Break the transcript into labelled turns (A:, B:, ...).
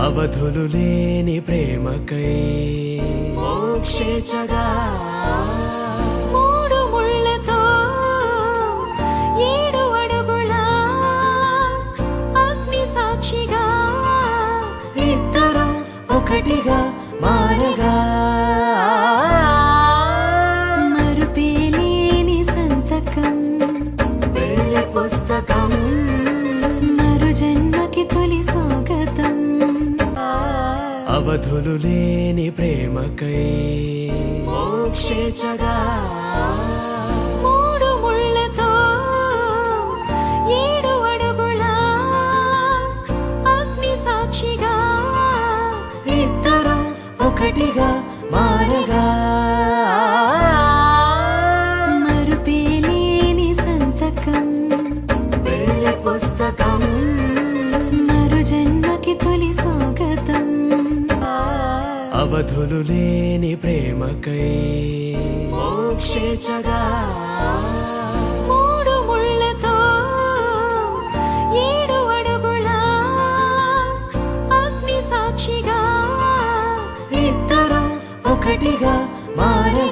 A: అవధులు లేని ప్రేమకై
B: మోక్షేచగా మూడు ముళ్ళతో 7 అడుగుల అగ్ని సాక్షిగా
A: ఇద్దరు ఒకటిగా మారగా
B: మరుపేలేని సంతకం
A: వెళ్ళి పుస్తకం
B: మరు జన్మకి తొలి స్వాగతం
A: అవధులు లేని ప్రేమకై
B: మోక్షేచగా మూడు ముళ్ళతో 7 అడుగుల అగ్ని సాక్షిగా
A: ఇద్దరు ఒకటిగా మారగా
B: మరుపేలేని సంతకం
A: వెళ్ళి పుస్తకం
B: మరు జన్మకి తొలి స్వాగతం
A: అవధులు లేని ప్రేమకై
B: మోక్షేచగా మూడు ముళ్ళతో 7 అడుగుల అగ్ని సాక్షిగా
A: ఇద్దరు ఒకటిగా మారగా